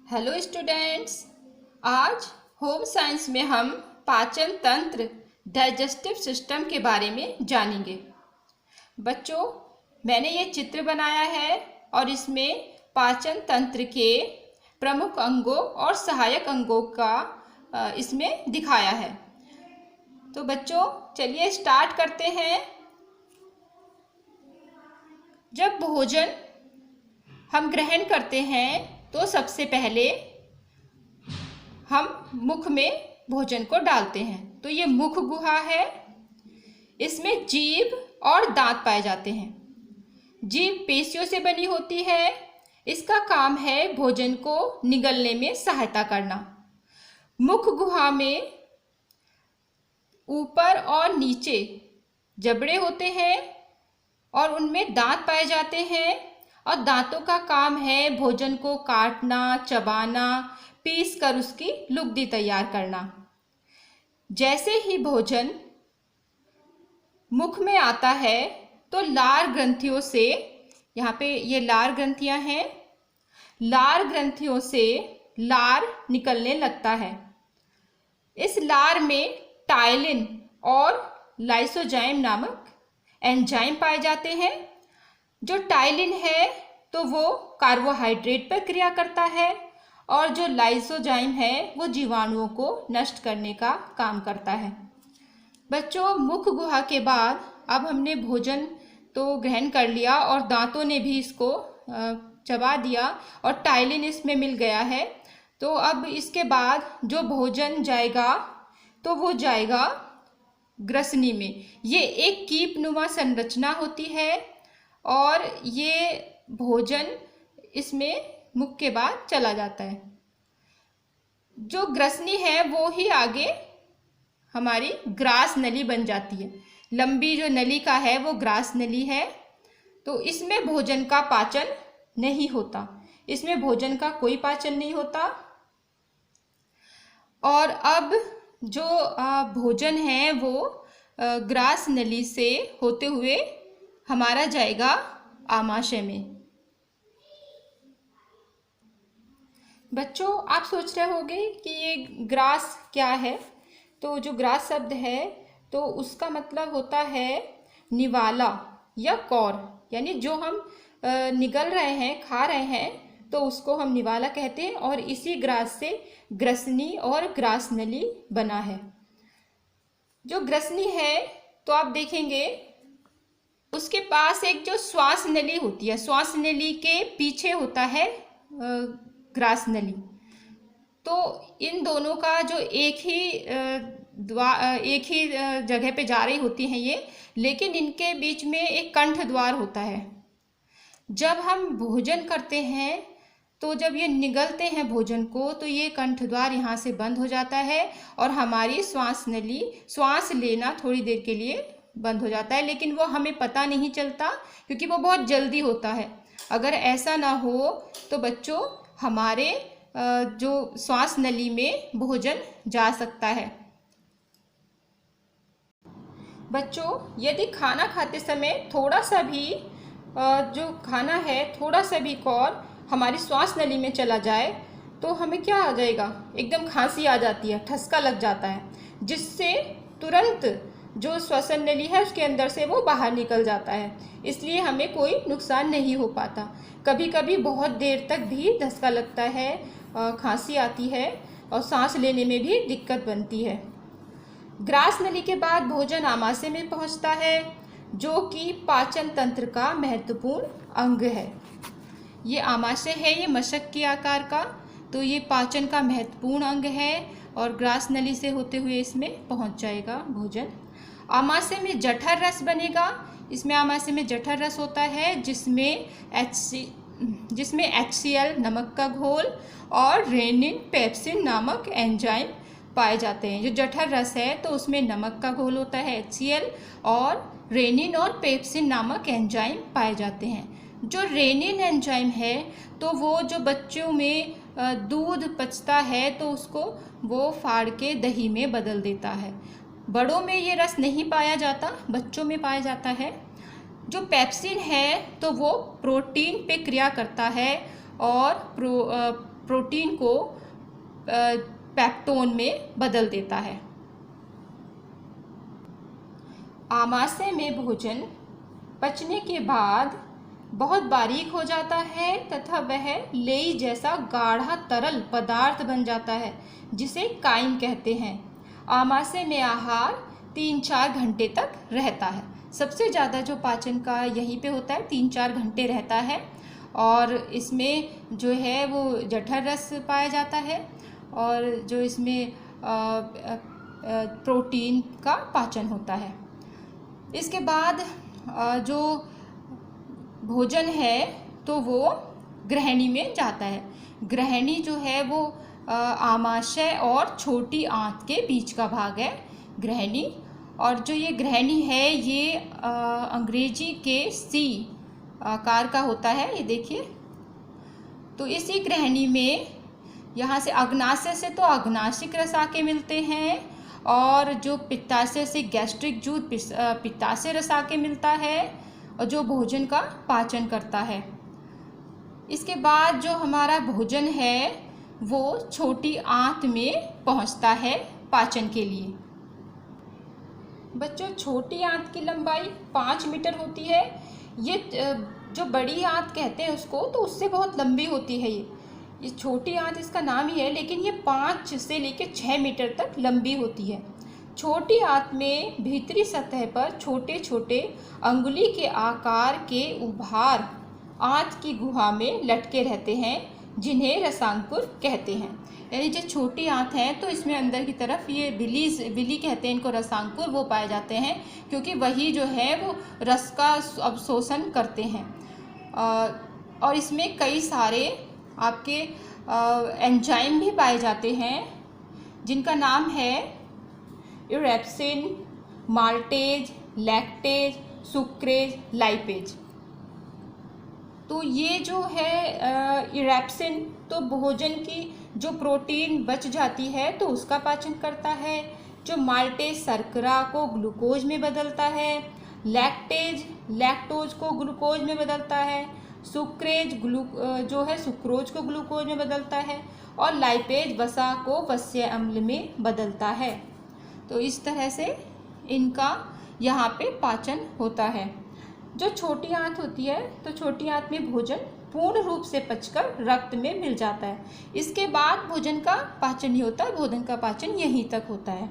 Hello students, आज home science में हम पाचन तंत्र डाइजेस्टिव सिस्टम के बारे में जानेंगे। बच्चों, मैंने ये चित्र बनाया है और इसमें पाचन तंत्र के प्रमुख अंगों और सहायक अंगों का इसमें दिखाया है। तो बच्चों चलिए स्टार्ट करते हैं। जब भोजन हम ग्रहण करते हैं तो सबसे पहले हम मुख में भोजन को डालते हैं। तो ये मुख गुहा है, इसमें जीभ और दांत पाए जाते हैं। जीभ पेशियों से बनी होती है, इसका काम है भोजन को निगलने में सहायता करना। मुख गुहा में ऊपर और नीचे जबड़े होते हैं और उनमें दांत पाए जाते हैं और दांतों का काम है भोजन को काटना, चबाना, पीस कर उसकी लुगदी तैयार करना। जैसे ही भोजन मुख में आता है तो लार ग्रंथियों से, यहाँ पे ये लार ग्रंथियां हैं, लार ग्रंथियों से लार निकलने लगता है। इस लार में टाइलिन और लाइसोजाइम नामक एंजाइम पाए जाते हैं। जो टाइलिन है तो वो कार्बोहाइड्रेट पर क्रिया करता है और जो लाइसोजाइम है वो जीवाणुओं को नष्ट करने का काम करता है। बच्चों, मुख गुहा के बाद अब हमने भोजन तो ग्रहण कर लिया और दांतों ने भी इसको चबा दिया और टाइलिन इसमें मिल गया है। तो अब इसके बाद जो भोजन जाएगा तो वो जाएगा ग्रसनी में। ये एक कीपनुमा संरचना होती है और ये भोजन इसमें मुख के बाद चला जाता है। जो ग्रसनी है वो ही आगे हमारी ग्रास नली बन जाती है। लंबी जो नली का है वो ग्रास नली है। तो इसमें भोजन का पाचन नहीं होता, इसमें भोजन का कोई पाचन नहीं होता। और अब जो भोजन है वो ग्रास नली से होते हुए हमारा जाएगा आमाशय में। बच्चों, आप सोच रहे होंगे कि ये ग्रास क्या है। तो जो ग्रास शब्द है तो उसका मतलब होता है निवाला या कौर, यानी जो हम निगल रहे हैं, खा रहे हैं, तो उसको हम निवाला कहते हैं। और इसी ग्रास से ग्रसनी और ग्रास नली बना है। जो ग्रसनी है तो आप देखेंगे उसके पास एक जो श्वास नली होती है, श्वास नली के पीछे होता है ग्रास नली। तो इन दोनों का जो एक ही जगह पे जा रही होती हैं ये, लेकिन इनके बीच में एक कंठ द्वार होता है। जब हम भोजन करते हैं तो जब ये निगलते हैं भोजन को तो ये कंठ द्वार यहाँ से बंद हो जाता है और हमारी श्वास नली, श्वास लेना थोड़ी देर के लिए बंद हो जाता है, लेकिन वो हमें पता नहीं चलता क्योंकि वो बहुत जल्दी होता है। अगर ऐसा ना हो तो बच्चों हमारे जो श्वास नली में भोजन जा सकता है। बच्चों, यदि खाना खाते समय थोड़ा सा भी जो खाना है थोड़ा सा भी कौर हमारी श्वास नली में चला जाए तो हमें क्या आ जाएगा, एकदम खांसी आ जाती है, ठसका लग जाता है, जिससे तुरंत जो श्वसन नली है उसके अंदर से वो बाहर निकल जाता है। इसलिए हमें कोई नुकसान नहीं हो पाता। कभी कभी बहुत देर तक भी धक्का लगता है, खांसी आती है और सांस लेने में भी दिक्कत बनती है। ग्रास नली के बाद भोजन आमाशय में पहुंचता है, जो कि पाचन तंत्र का महत्वपूर्ण अंग है। ये आमाशय है, ये मशक के आकार का, तो ये पाचन का महत्वपूर्ण अंग है और ग्रास नली से होते हुए इसमें पहुंच जाएगा भोजन। आमाशय में जठर रस बनेगा। इसमें आमाशय में जठर रस होता है जिसमें HCl नमक का घोल और रेनिन पेप्सिन नामक एंजाइम पाए जाते हैं। जो जठर रस है तो उसमें नमक का घोल होता है HCl और रेनिन और पेप्सिन नामक एंजाइम पाए जाते हैं। जो रेनिन एंजाइम है तो वो जो बच्चों में दूध पचता है तो उसको वो फाड़ के दही में बदल देता है। बड़ों में ये रस नहीं पाया जाता, बच्चों में पाया जाता है। जो पेप्सिन है तो वो प्रोटीन पे क्रिया करता है और प्रोटीन को पेप्टोन में बदल देता है। आमाशय में भोजन पचने के बाद बहुत बारीक हो जाता है तथा वह लेई जैसा गाढ़ा तरल पदार्थ बन जाता है, जिसे काइम कहते हैं। आमाशय में आहार 3-4 घंटे तक रहता है। सबसे ज़्यादा जो पाचन का यहीं पे होता है, 3-4 घंटे रहता है। और इसमें जो है वो जठर रस पाया जाता है और जो इसमें प्रोटीन का पाचन होता है। इसके बाद जो भोजन है तो वो ग्रहणी में जाता है। ग्रहणी जो है वो आमाशय और छोटी आंत के बीच का भाग है ग्रहणी। और जो ये ग्रहणी है ये अंग्रेजी के सी आकार का होता है, ये देखिए। तो इसी ग्रहणी में यहाँ से अग्नाशय से तो अग्नाशिक रसाके मिलते हैं और जो पित्ताशय से गैस्ट्रिक जूथ पित्ताशय रसाके मिलता है और जो भोजन का पाचन करता है। इसके बाद जो हमारा भोजन है वो छोटी आंत में पहुंचता है पाचन के लिए। बच्चों, छोटी आंत की लंबाई 5 मीटर होती है। ये जो बड़ी आंत कहते हैं उसको, तो उससे बहुत लंबी होती है। ये छोटी आंत इसका नाम ही है, लेकिन ये 5 से लेकर 6 मीटर तक लंबी होती है। छोटी आंत में भीतरी सतह पर छोटे छोटे अंगुली के आकार के उभार आंत की गुहा में लटके रहते हैं, जिन्हें रसांकुर कहते हैं। यानी जो छोटी आंत है तो इसमें अंदर की तरफ ये बिली कहते हैं इनको, रसांकुर वो पाए जाते हैं, क्योंकि वही जो है वो रस का अवशोषण करते हैं। और इसमें कई सारे आपके एंजाइम भी पाए जाते हैं, जिनका नाम है erepsin, maltase, lactase, sucrase, lipase. तो ये जो है इरेप्सिन तो भोजन की जो प्रोटीन बच जाती है तो उसका पाचन करता है। जो माल्टेज शर्करा को ग्लूकोज में बदलता है। लैक्टेज लैक्टोज को ग्लूकोज में बदलता है। सुक्रेज जो है सुक्रोज को ग्लूकोज में बदलता है। और लाइपेज वसा को वस्य अम्ल में बदलता है। तो इस तरह से इनका यहाँ पे पाचन होता है। जो छोटी आंत होती है तो छोटी आंत में भोजन पूर्ण रूप से पचकर रक्त में मिल जाता है। इसके बाद भोजन का पाचन नहीं होता, भोजन का पाचन यहीं तक होता है।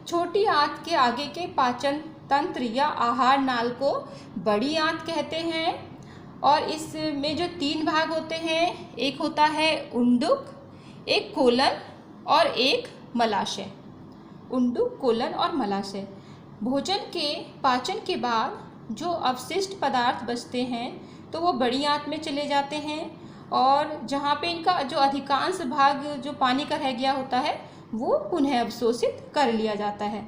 छोटी आंत के आगे के पाचन तंत्र या आहार नाल को बड़ी आंत कहते हैं। और इसमें जो 3 भाग होते हैं, एक होता है उंडुक, एक कोलन और एक मलाशय। उंडुक, कोलन और मलाशय। भोजन के पाचन के बाद जो अवशिष्ट पदार्थ बचते हैं तो वो बड़ी आंत में चले जाते हैं, और जहाँ पे इनका जो अधिकांश भाग जो पानी का रह गया होता है वो पुनः अवशोषित कर लिया जाता है,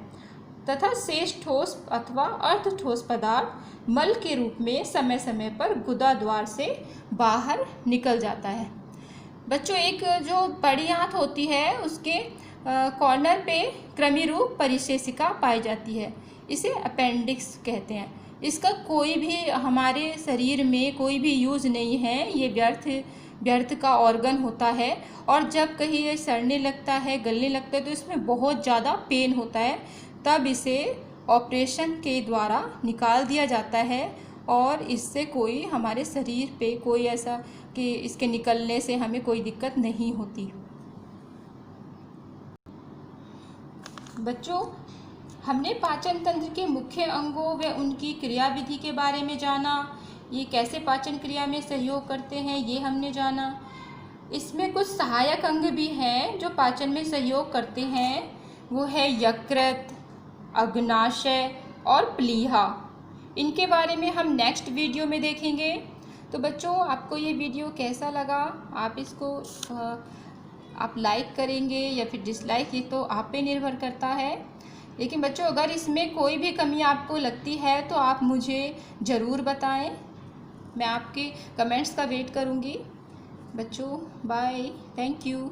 तथा शेष ठोस अथवा अर्ध ठोस पदार्थ मल के रूप में समय समय पर गुदा द्वार से बाहर निकल जाता है। बच्चों, एक जो बड़ी आंत होती है उसके कॉर्नर पे कृमिरूप परिशेषिका पाई जाती है, इसे अपेंडिक्स कहते हैं। इसका कोई भी हमारे शरीर में कोई भी यूज़ नहीं है, ये व्यर्थ का ऑर्गन होता है। और जब कहीं ये सड़ने लगता है, गलने लगता है, तो इसमें बहुत ज़्यादा पेन होता है, तब इसे ऑपरेशन के द्वारा निकाल दिया जाता है। और इससे कोई हमारे शरीर पे कोई ऐसा कि इसके निकलने से हमें कोई दिक्कत नहीं होती। बच्चों, हमने पाचन तंत्र के मुख्य अंगों व उनकी क्रियाविधि के बारे में जाना। ये कैसे पाचन क्रिया में सहयोग करते हैं ये हमने जाना। इसमें कुछ सहायक अंग भी हैं जो पाचन में सहयोग करते हैं, वो है यकृत, अग्नाशय और प्लीहा। इनके बारे में हम नेक्स्ट वीडियो में देखेंगे। तो बच्चों, आपको ये वीडियो कैसा लगा, आप इसको आप लाइक करेंगे या फिर डिसलाइक, ये तो आप पे निर्भर करता है। लेकिन बच्चों, अगर इसमें कोई भी कमी आपको लगती है तो आप मुझे ज़रूर बताएं, मैं आपके कमेंट्स का वेट करूंगी। बच्चों, बाय, थैंक यू।